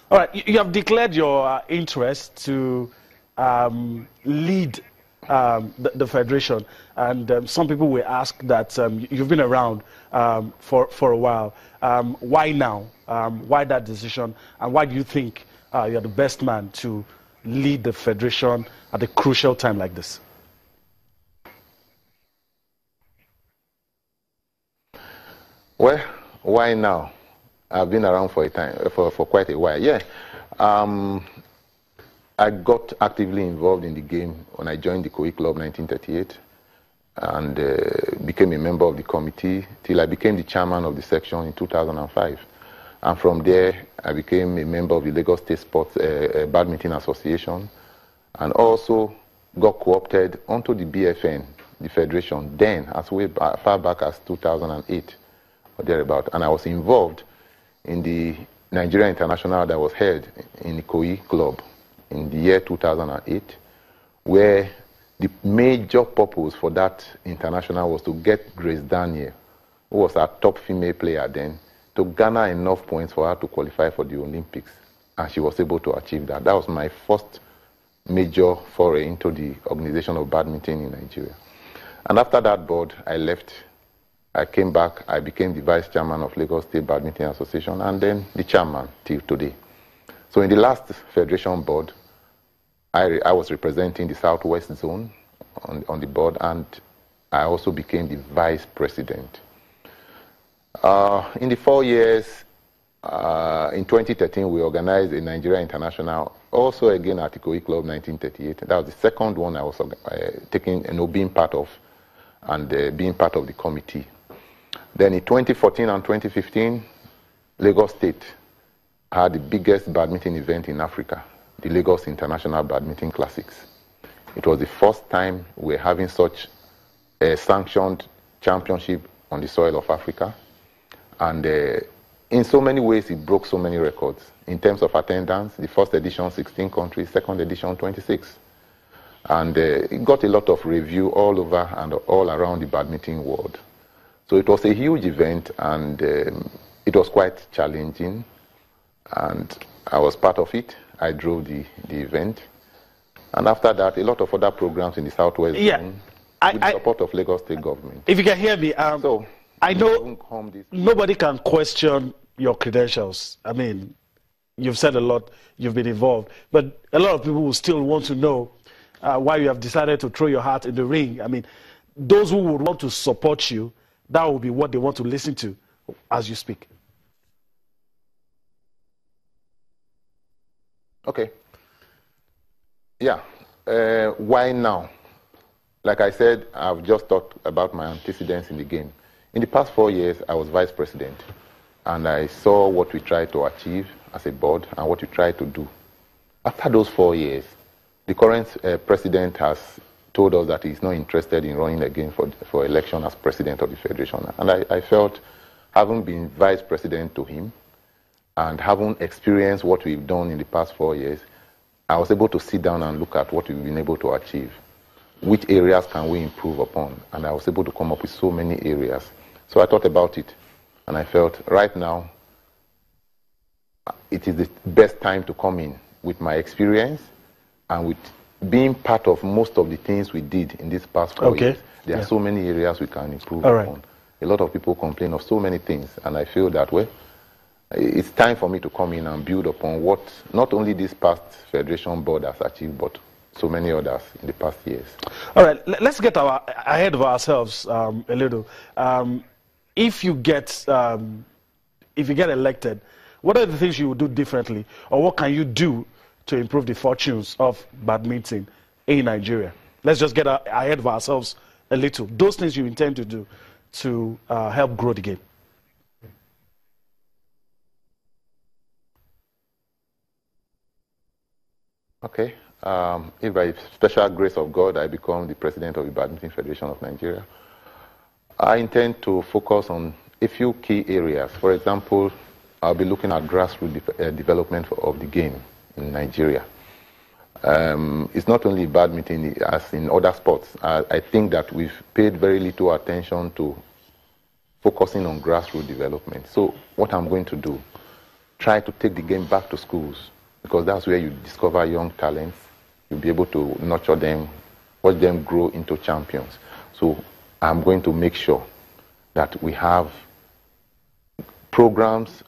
All right, you have declared your interest to lead the federation, and some people will ask that you've been around for a while. Why now? Why that decision? And why do you think you're the best man to lead the federation at a crucial time like this? Well, why now? I've been around for quite a while. Yeah, I got actively involved in the game when I joined the Ikoyi Club 1938 and became a member of the committee till I became the chairman of the section in 2005. And from there, I became a member of the Lagos State Sports Badminton Association and also got co-opted onto the BFN, the federation, then as far back as 2008 or thereabout. And I was involved in the Nigeria International that was held in the Ikoyi Club in the year 2008, where the major purpose for that international was to get Grace Daniel, who was our top female player then, to garner enough points for her to qualify for the Olympics. And she was able to achieve that. That was my first major foray into the organization of badminton in Nigeria. And after that board, I left. I came back, I became the vice chairman of Lagos State Badminton Association and then the chairman till today. So in the last federation board, I was representing the Southwest Zone on the board, and I also became the vice president. In the 4 years, in 2013, we organized a Nigeria International, also again at Ikoyi Club 1938. That was the second one I was being part of and being part of the committee. Then in 2014 and 2015, Lagos State had the biggest badminton event in Africa, the Lagos International Badminton Classics. It was the first time we were having such a sanctioned championship on the soil of Africa. And in so many ways, it broke so many records. In terms of attendance, the first edition, 16 countries, second edition, 26. And it got a lot of review all over and all around the badminton world. So it was a huge event, and it was quite challenging. And I was part of it. I drove the event. And after that, a lot of other programs in the Southwest Zone with the support of Lagos State government. If you can hear me, so I know nobody can question your credentials. I mean, you've said a lot, you've been involved, but a lot of people will still want to know why you have decided to throw your hat in the ring. I mean, those who would want to support you, that will be what they want to listen to as you speak. Okay. Yeah. Why now? Like I said, I've just talked about my antecedents in the game. In the past 4 years, I was vice president, and I saw what we tried to achieve as a board and what we tried to do. After those 4 years, the current president has told us that he's not interested in running again for election as president of the federation. And I felt, having been vice president to him and having experienced what we've done in the past 4 years, I was able to sit down and look at what we've been able to achieve. Which areas can we improve upon? And I was able to come up with so many areas. So I thought about it, and I felt right now it is the best time to come in with my experience and with being part of most of the things we did in these past 4 years. There are so many areas we can improve upon. A lot of people complain of so many things, and I feel that way. It's time for me to come in and build upon what not only this past Federation board has achieved, but so many others in the past years. All right, let's get ahead of ourselves a little. If you get elected, what are the things you would do differently, or what can you do to improve the fortunes of badminton in Nigeria? Let's just get ahead of ourselves a little. Those things you intend to do to help grow the game. Okay. If by special grace of God I become the president of the Badminton Federation of Nigeria, I intend to focus on a few key areas. For example, I'll be looking at grassroots development of the game in Nigeria. It's not only badminton as in other sports. I think that we've paid very little attention to focusing on grassroots development. So what I'm going to do, try to take the game back to schools, because that's where you discover young talents. You'll be able to nurture them, watch them grow into champions. So I'm going to make sure that we have programs,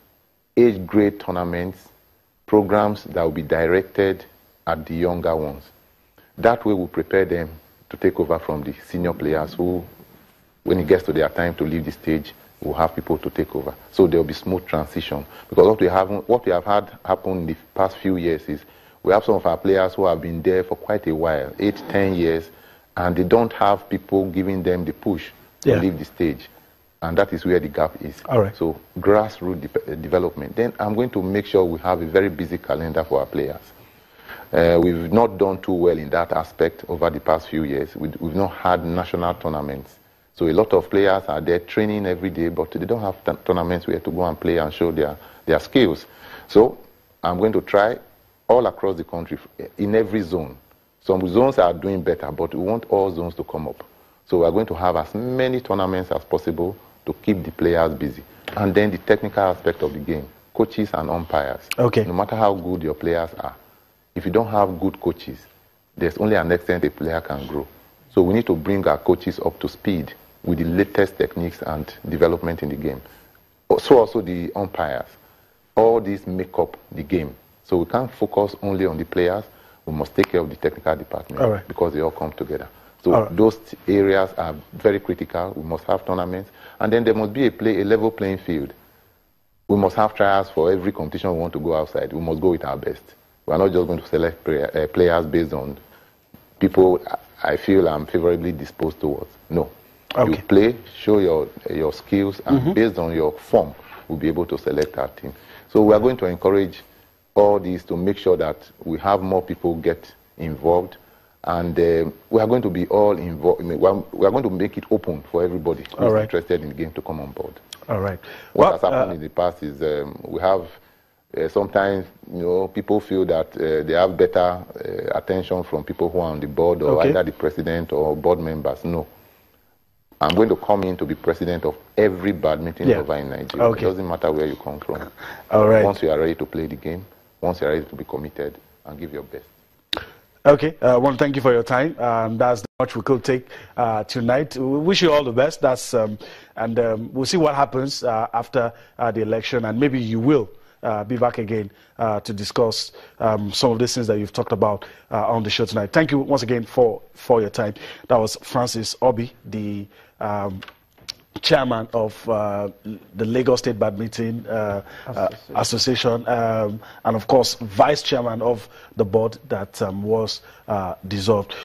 age grade tournaments, programs that will be directed at the younger ones. That way we'll prepare them to take over from the senior players who, when it gets to their time to leave the stage, we'll have people to take over. So there'll be smooth transition. Because what we have had happen in the past few years is we have some of our players who have been there for quite a while, 8, 10 years, and they don't have people giving them the push to leave the stage. And that is where the gap is. All right. So grassroots development. Then I'm going to make sure we have a very busy calendar for our players. We've not done too well in that aspect over the past few years. We've not had national tournaments. So a lot of players are there training every day, but they don't have tournaments where to go and play and show their skills. So I'm going to try all across the country, in every zone. Some zones are doing better, but we want all zones to come up. So we're going to have as many tournaments as possible to keep the players busy. And then the technical aspect of the game, coaches and umpires. Okay. No matter how good your players are, if you don't have good coaches, there's only an extent a player can grow. So we need to bring our coaches up to speed with the latest techniques and development in the game. So also the umpires. All these make up the game. So we can't focus only on the players. We must take care of the technical department because they all come together. So those areas are very critical. We must have tournaments. And then there must be a level playing field. We must have trials for every competition we want to go outside. We must go with our best. We are not just going to select players based on people I feel I'm favorably disposed towards. No. You play, show your skills, and based on your form, we'll be able to select our team. So we are going to encourage all these to make sure that we have more people get involved, and we are going to be all involved. We are going to make it open for everybody who's interested in the game to come on board. All right. What has happened in the past is we have sometimes, people feel that they have better attention from people who are on the board, or either the president or board members. No. I'm going to come in to be president of every badminton over in Nigeria. It doesn't matter where you come from. All right. Once you are ready to play the game, once you are ready to be committed, and give your best. Okay, I want to thank you for your time. That's much we could take tonight. We wish you all the best. And we'll see what happens after the election, and maybe you will be back again to discuss some of these things that you've talked about on the show tonight. Thank you once again for your time. That was Francis Obi, the chairman of the Lagos State Badminton Association, and of course vice chairman of the board that was dissolved.